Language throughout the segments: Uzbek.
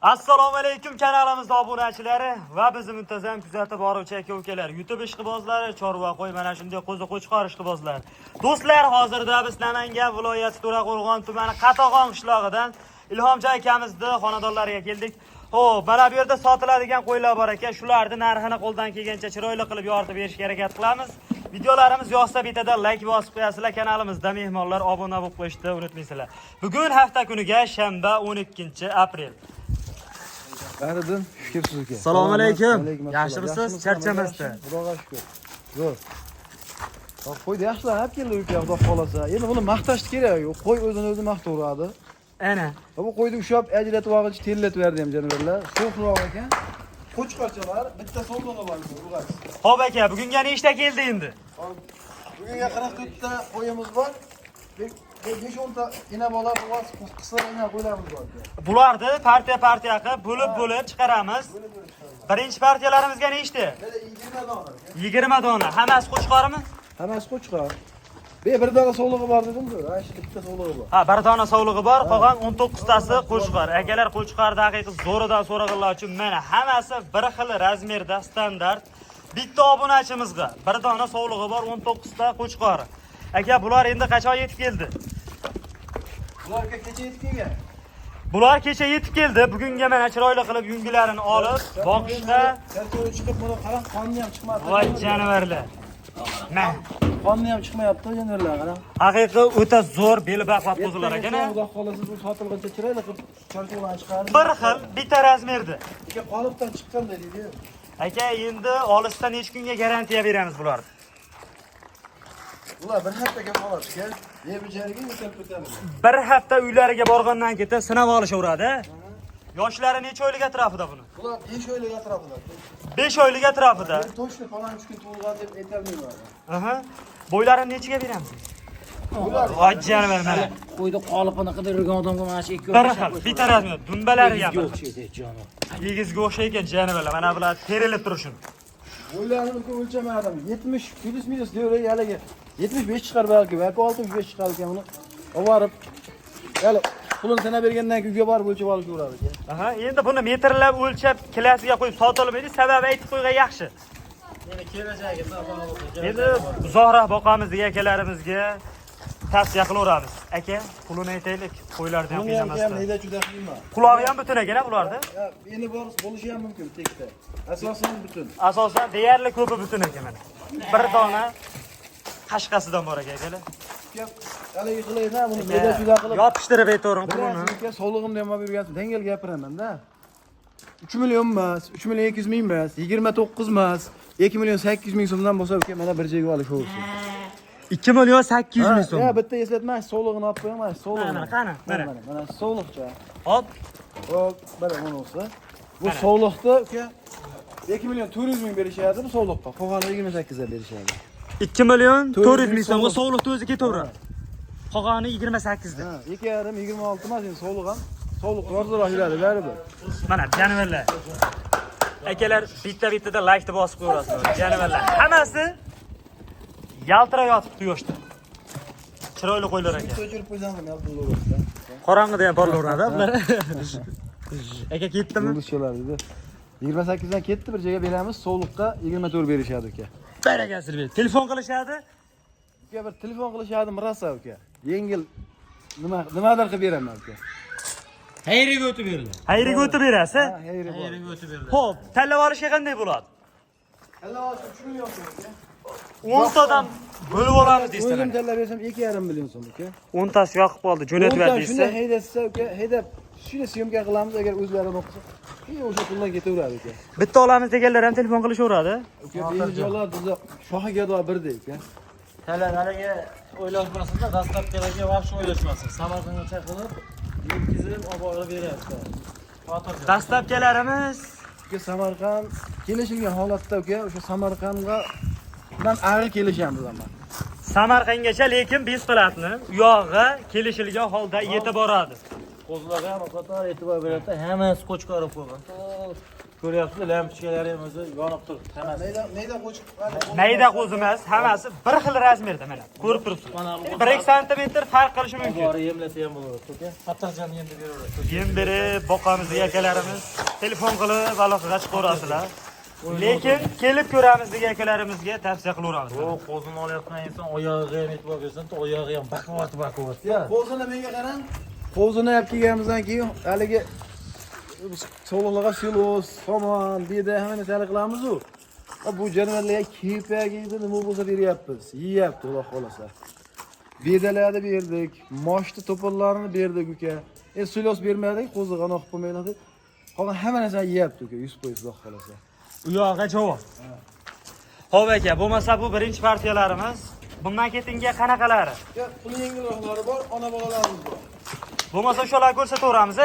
Assalomu alaykum kanalimizda obunachilari va bizni muntazam kuzatib boruvchi aka-ukalar, YouTube ishqibozlari, chorva qo'y mana shunday qo'zi-qo'chqor ishqibozlar. Do'stlar, hozirda biz Namangan viloyati To'raqo'rg'on tumani Qatag'on qishlog'idan Ilhomjon akamizning xonadonlariga keldik. Xo'p, mana bu yerda sotiladigan qo'ylar bor ekan. Shularning narxini qo'ldan kelgancha chiroyli qilib yoritib berishga harakat qilamiz. Videolarimiz yoqsa bitada like bosib qo'yasizlar, kanalimizda mehmonlar obuna bo'lib qo'yishni unutmaysizlar. Bugun hafta kuniga shanba 12-aprel. Baridan shukrsiz aka. Assalomu alaykum. Yaxshimisiz? Charchamasdan. Xudoga shukr. Zo'r. Qo'yni yaxshilab keldi uka, xudo xolasa. Endi buni maqtashni kerak yo'q. Qo'y o'zini o'zi maqtaveradi. Ana. Bu qo'yni ushab ajratib olg'ich terlatib berdi ham janobarlar. So'qroq ekan. Qo'chqorchalar bitta so'lg'ini bor urg'asi. Xo'p aka, bugunga nechta keldi endi? Bugunga 44 ta qo'yimiz bor. 5-10 ta ina bola bo'g'az qisqa ina qo'ylarimiz bor aka. Bularni partiya qilib bo'lib chiqaramiz. Birinchi partiyalarimizga nechta? 20 dona. 20 dona. Hammasi qo'chqormi? Hammasi qo'chqor. Bir dona sovlig'i bor dedim-ku. Ha, shu bitta sovlig'i bor. Ha, bir dona sovlig'i bor, qolgan 19 tasi qo'chqor. Akalar qo'chqorni haqiqiy zo'ridan so'rag'anlar uchun mana hammasi bir xil razmerda, standart. Bitta obunachimizga bir dona sovlig'i bor, 19 ta qo'chqor. Aka, bular endi qachon yetib keldi? Bular kecha yetib kelgan. Bular kecha yetib keldi. Bugunga mana chiroyli qilib yungilarini olib, boqishda Tergov chiqib, buni qarang, qonni ham chiqmadi. voy jonivorlar. Mana Qonni ham chiqmayapti, jonivorlar, qarang. haqiqiy o'ta zo'r belbaqlab qo'zilar ekan. Xudo xolasa bu sotilguncha chiroyli qilib charchoqlarni chiqarib. Bir xil, bitta razmerda. Aka qolipdan chiqqanda deydi. Aka, endi olishdan necha kunga garantiya beramiz bularni? Bular bir haftaga qoladi, aka. Yebijariga yetab o'tamiz. Bir hafta uylariga borgandan keyin sinab olishaveradi. Yoshlari necha oylik atrofida buni? Bular 5 oylik atrofida. 5 oylik atrofida. Toshni falan 3 kun tug'ilgan deb aytolmayman. Aha. Bo'ylarini nechiga beramiz? Bular Hojjani mana. Qo'ydi qolipini qidirgan odamga mana shu ikki Bir xil, bitta razmer, dumbalari ham. o'xshaydi joni. Yigizga o'xshaygan janivorlar. Mana bular terilib turishun. bo'ylarini o'lchamadim. 70 plus deyver haliga 75 chiqar balki, balki 65 chiqar ekan uni. Oborib, hali pulini sanab bergandan keyin uyga borib o'lchab olib ko'radi aka. Aha, endi buni metrlab o'lchab klasiga qo'yib sotilmaydi, sababi aytib qo'ygan yaxshi. Endi kelajagiga Endi uzoqroq boqamiz degan akalarimizga tavsiya qilaveramiz. Aka, pulini aytaylik, qo'ylarni ham Buni ham qiynamasdan. neyda juda qiymat. Qulog'i ham butun ekan bularda. Endi bo'lishi ham mumkin tekda. Asosan butun. Asosan deyarli ko'pi butun ekan mana. Bir dona qashqasidan bor ekan akalar. Haligi qilayda buni neyda juda qilib. Yopishtirib aytavering pulini. Aka sog'lig'imni ham olib yurgansiz. Dengel gapiraman-da. 3 million emas, 3 million 200 ming emas, 29 emas, 2 million 800 ming so'mdan bo'lsa aka mana bir joyga olishaversin. 2 million 800 ming so'm. Ya bitta eslatma, sog'lig'ini olib qo'ying, mana sog'lig'ini. Qani, Mana sog'liqcha. Hop. Hop, mana buni olsa. Bu sog'liqda aka 2 million 400 ming berishadi bu sog'liqqa. Qolganini 28 ga berishadi. 2 million 400 ming so'mga sog'liqni o'zi ketaveradi. Qolgani 28 da. Ha, 2,5 26 emas, endi sog'liq ham. Sog'liq roziroq yuradi baribir. Mana janivorlar. Akalar bitta-bittada like bosib qo'yasizlar. Janivorlar hammasi yaltirab yotibdi quyoshda. Chiroyli qo'ylar ekan. O'chirib qo'ysanmi, yaltirab. Qorong'ida ham borlaveradi bular. Aka ketdimi? Yulduzchalar dedi. 28 dan ketdi, bir joyga beramiz, sog'liqqa 24 berishadi aka. Barakasi ber. Telefon qilishadi. Aka bir telefon qilishadi, rosa aka. Yengil nimadir qilib beraman aka. Xayriga o'tib berdi. Xayriga o'tib berasiz? Ha, xayri bor. Xayriga o'tib berdi. Xo'p, tanlab olishga qanday bo'ladi? Alloh 3 million so'm aka. 10 tadan bo'lib olamiz O'zim deysiz. tanlab bersam 2,5 million so'm aka. 10 tasi yoqib qoldi, jo'natib ber deysiz. Shunday haydasa aka, haydab shuni syomka qilamiz agar o'zlari o'qisa. O'sha puldan ketaveradi aka. Bitta olamiz deganlar ham telefon qilishaveradi. Aka bejolar bizni shohiga do birdek aka. Talar haliga o'ylashmasin-da, dastlabkilarga vaqt o'ylashmasin. Samarqandga chaqirib, yetkizib, olib borib beradi. Xotirjam. Dastlabkilarimiz Aka Samarqand kelishilgan holatda aka, o'sha Samarqandga bilan ag'i kelishamiz amma. Samarqandgacha, lekin besplatni uyog'iga kelishilgan holda yetib boradi. Qo'zlarga ham qator e'tibor beradi, hammasi qo'chqorib qo'ygan. Ko'ryapsizlar, lampochkalari ham o'zi yonib turibdi. Hammasi. Neyda qo'chiq. Mayda qo'z emas, hammasi bir xil razmerda mana. Ko'rib turibsiz. 1 santimetr farq qilishi mumkin. Bori yemlasa ham bo'laveradi, aka. Qattiqjon endi beraveradi. Yem berib boqamiz akalarimiz. Telefon qilib aloqaga chiqaverasizlar. Lekin kelib ko'ramiz degan akalarimizga tavsiya qilaveramiz. O, qo'zini olayotgan inson oyog'iga ham e'tibor bersin, oyog'i ham baquvvat. Qo'zini menga qarang. Qo'zini olib kelganimizdan keyin haligi so'liqlarga silos, somon, beda hamma narsani qilamiz-ku. Bu jonivorlarga kepagiydi, nima bo'lsa beryapmiz. Yeyapti, Xudo xolasa. Bedalarni berdik, moshni to'pollarni berdik uka. Silos bermadik, qo'ziga noqib qo'ymaylik. Qolgan hamma narsani yeyapti uka, 100% Xudo xolasa. U yoqqa javob. Xo'p aka, bo'lmasa bu birinchi partiyalarimiz. Bundan ketinga qanaqalari? Pul yengilroqlari bor, ona bolalarimiz bor. Bo'lmasa o'shalarni ko'rsataveramiz.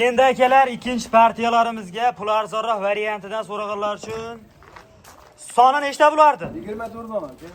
Endi akalar ikkinchi partiyalarimizga pul arzonroq variantidan so'raganlar uchun soni nechta bo'lardi? 24 dona aka.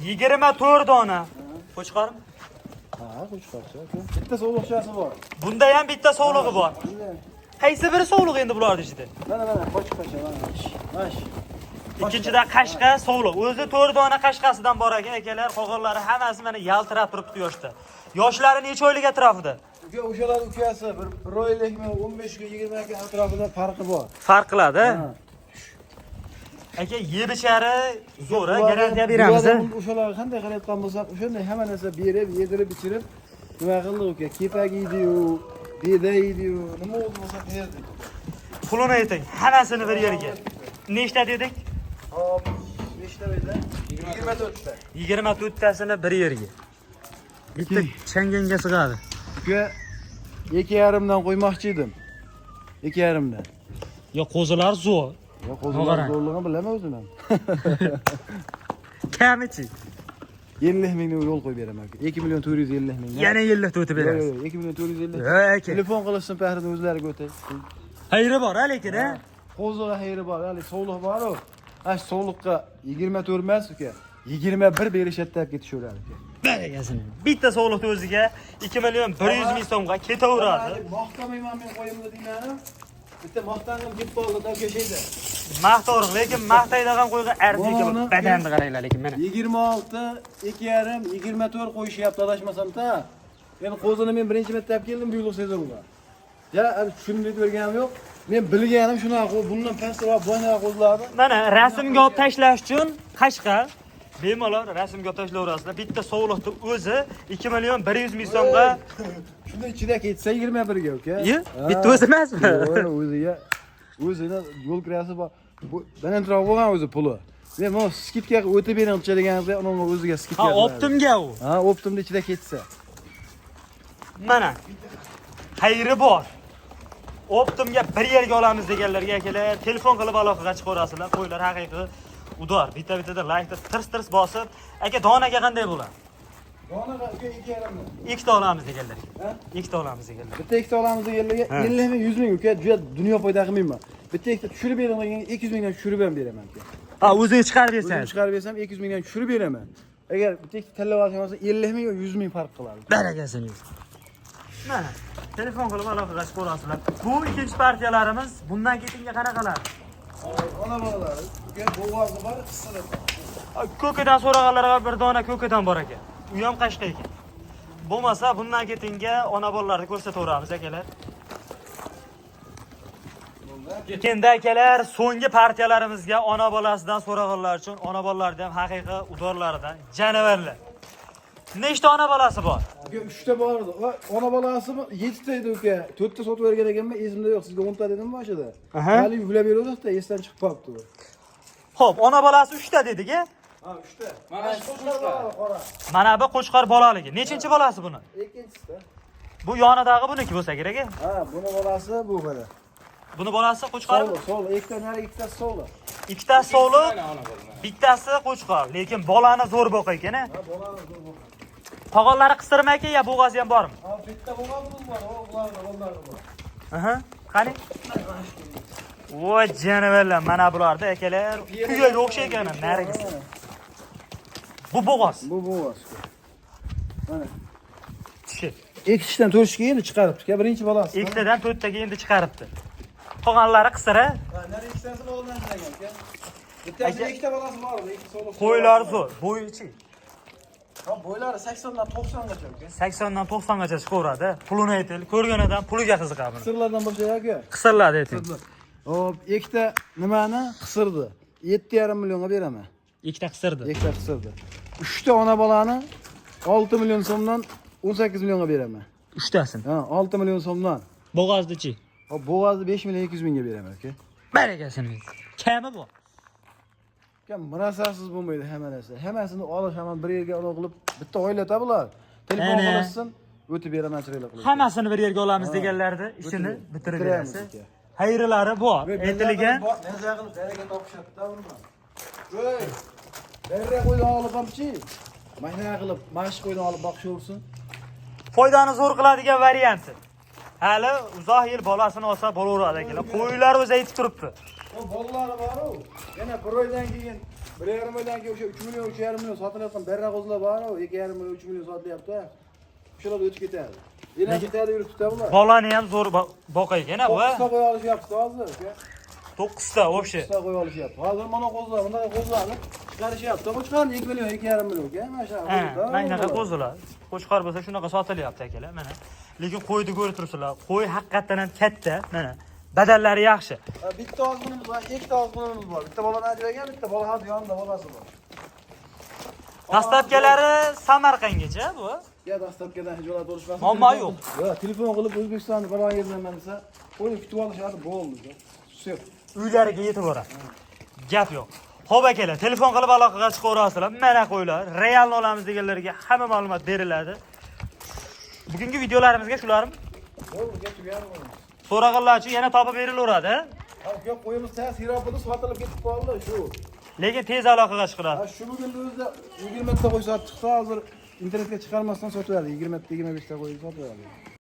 24 dona. Qo'chqarmi? Ha, qo'chqarcha aka. Bitta so'liqchasi bor. Bunda ham bitta sovlig'i bor. Qaysi biri sovliq endi bularning ichida? Mana qo'chqarcha, mana. Ikkinchida qashqa sovliq. O'zi 4 dona qashqasidan bor ekan akalar, qolganlari hammasi mana yaltirab turibdi yoshda. Yoshlari necha oylik atrofida? Uka, o'shalar ukasi bir oylikmi, 15 kun, 20 kun atrofida farqi bor. Farq qiladi. Aka, yeb ichari zo'ra garantiya beramiz. O'shalar qanday qilayotgan bo'lsak, o'shanday hamma narsa berib, yedirib, ichirib, nima qildik uka? Kepak yeydi-yu, beda yeydi-yu, nima bo'lsa berdik. Pulini ayting, hammasini bir yerga. Nechta dedik? Hop, nechta edi? 24 ta. 24 tasini bir yerga. Bitta changanga sig'adi. Uka, 2,5 dan qo'ymoqchi edim. 2,5 dan. Yo, qo'zilar zo'r. Yo, qo'zilar zo'rligini bilaman o'zim ham. Kamichi. 50 mingni yo'l qo'yib beraman aka. 2 million 450 ming. Yana 50 ta o'tib berasiz. Yo'q, 2 million 450. Aka. Telefon qilishsin pahrini o'zlariga o'tay. Xayri bor, lekin a. Qo'ziga xayri bor, hali sovliq bor-ku. Ash sovliqqa 24 emas uka. 21 berishadi deb ketishaveradi aka. Baragasini. Bitta sovliqni o'ziga 2 million 100 ming so'mga ketaveradi. Maqtamayman men qo'yimni deyman. Bitta maqtangim ketib qoldi, tavkashaydi. Maqtovriq, lekin maqtaydigan qo'yga arziki badanni qaranglar lekin mana. 26, 2,5, 24 qo'yishyapti adashmasam-da. Endi qo'zini men birinchi marta olib keldim buyruq sezonga. Ya, shuni deb berganim yo'q. Men bilganim shunaqa, bundan pastroq bo'ynaqa qo'zlarni. Mana rasmga olib tashlash uchun qashqa bemalol rasmga olib tashlayverasizlar. Bitta sovliqni o'zi 2 million 100 ming so'mga. Shunda ichida ketsa 21 ga uka. Bitta o'zi emasmi? Yo'q, o'ziga. O'zini yo'l kirasi bor. Bu balandroq bo'lgan o'zi puli. Men mana skidkaga o'tib bering deganimda unga o'ziga skidka. Ha, optimga u. Ha, optimni ichida ketsa. Mana. Xayri bor. Optimga bir yerga olamiz deganlarga akalar, telefon qilib aloqaga chiqaverasizlar. Qo'ylar haqiqiy udor. Bitta-bitta like tirs bosib, aka donaga qanday bo'ladi? Donaga uka 2,5. Ikkita olamiz deganlarga. Ha? Ikkita olamiz deganlar. Bitta ikkita olamiz deganlarga 50 ming, 100 ming uka, juda dunyo foyda qilmayman. Bitta ikkita tushirib bering degan 200 mingdan tushirib ham beraman uka. Ha, o'zing chiqarib bersangiz. O'zim chiqarib bersam 200 mingdan tushirib beraman. Agar bitta ikkita tanlab olsangiz 50 ming yo 100 ming farq qiladi. Baragasini. Mana telefon qilib aloqaga chiqaverasizlar. Bu ikkinchi partiyalarimiz. Bundan ketinga qanaqalar? Ona bolalar, uka bo'g'ozi bor, qisqada bor. Ko'kadan so'raganlarga bir dona ko'kadan bor ekan. U ham qashqa ekan. Bo'lmasa bundan ketinga ona bolalarni ko'rsataveramiz akalar. Endi akalar so'nggi partiyalarimizga ona bolasidan so'raganlar uchun ona bolalarda ham haqiqiy udorlaridan janavarlar. Nechta ona bolasi bor? Uka 3 ta bor edi. Ona bolasi 7 ta edi uka. 4 ta sotib bergan ekanman, esimda yo'q. Sizga 10 ta dedim boshida. Hali yuklab beruvdik-da, esdan chiqib qolibdi bu. Xo'p, ona bolasi 3 ta dedik-a? Ha, 3 ta. Mana shu qora. Mana bu qo'chqor bolaligi. Nechinchi bolasi buni? Ikkinchisi. Bu yonidagi buniki bo'lsa kerak-a? Ha, buni bolasi bu mana. Buni bolasi qo'chqor. Sol, ikkita nari, ikkitasi solda. Ikkitasi sovliq, bittasi qo'chqor, lekin bolani zo'r boqa ekan-a. Ha, bolani zo'r boqa. Qog'onlari qistirma ekan, ya bo'g'azi ham bormi? Ha, bitta bo'lganimiz bor, ular bor. Aha, qani? Voy janavarlar, mana bularda akalar, kuyaga o'xshaygan narigisi. Bu bo'g'oz. Bu bo'g'oz. Mana. Tishi. Ikkitadan 4 ga endi chiqaribdi. Birinchi bolasi. Ikkitadan 4 taga endi chiqaribdi. Qolganlari qisiri. Ha, nari ikkitasi o'g'ildan chiqargan aka. Bittasi ikkita bolasi bor edi, ikki solo. Qo'ylar zo'r. Bo'yichi. Ha, bo'ylari 80 dan 90 gacha aka. 80 dan 90 gacha chiqaveradi. Pulini aytaylik. Ko'rganidan puliga qiziqadi. Qisirlardan boshqa aka. Qisirladi ayting. Hop, ikkita nimani qisirdi. 7,5 millionga beraman. Ikkita qisirdi. Ikkita qisirdi. 3 ta ona bolani 6 million so'mdan 18 millionga beraman. Uchtasini. Ha, 6 million so'mdan. Bo'g'ozdichi. Hop, bo'g'ozni 5 million 200 mingga beraman aka. Barakasini. Kami bu. Kam murasasiz bo'lmaydi hamma narsa. Hammasini olish hamma bir yerga olib qilib bitta oilada bular. Telefon qilsin, o'tib beraman chiroyli qilib. Hammasini bir yerga olamiz deganlarda ishini bitirib berasiz. Xayrlari bor. Aytilgan. Narsa qilib barakat topishadi-da uni. Voy. Berra qo'yni olib hamchi. Mahna qilib, mashq qo'yni olib boqishaversin. Foydani zo'r qiladigan varianti. Hali uzoq yil bolasini olsa bo'laveradi akalar. Qo'ylar o'zi aytib turibdi. O bolalari bor-ku. Yana 1 oydan keyin 1,5 oydan keyin o'sha 3 million 3,5 million sotilayotgan berra qo'zlar bor-ku. 2,5 million 3 million sotilyapti. Shular o'tib ketadi. Yana ketadi yurib tutabular. Bolani ham zo'r boqay ekan bu. 9 ta qo'y olishyapti hozir. 9 ta o'sha. 9 ta qo'y olishyapti. Hozir mana qo'zlar, bunday qo'zlarni chiqarishyapti. Qo'chqarni 2 million 2,5 millionga. Mana shu. Mana shunaqa qo'zilar. Qo'chqar bo'lsa shunaqa sotilyapti akalar, mana. Lekin qo'yni ko'rib turibsizlar. Qo'y haqiqatan ham katta, mana. Badallari yaxshi. Bitta ozg'inimiz bor, ikkita ozg'inimiz bor. Bitta boladan ajragan, bitta bola hozir yonida bolasi bor. Dastlabkilari Samarqandgacha bu. Ya dastlabkidan hijolat bo'lishmasin. Muammo yo'q. Yo'q, telefon qilib O'zbekistonda biron yerdan desa, qo'yni kutib olishadi, bo'ldi. Sep. Uylariga yetib boradi. Gap yo'q. Xo'p akalar, telefon qilib aloqaga chiqaverasizlar. Mana qo'ylar, realni olamiz deganlarga hamma ma'lumot beriladi. Bugungi videolarimizga shularmi? Bo'ldi, gap tugagan. So'raganlar uchun yana topib berilaveradi. Ha, gap qo'yimiz tez hirobida sotilib ketib qoldi, shu. Lekin tez aloqaga chiqaradi. Ha, shu bugun o'zida 20 ta qo'y sotib chiqsa, hozir internetga chiqarmasdan sotaveradi. 20 ta 25 ta qo'y sotaveradi.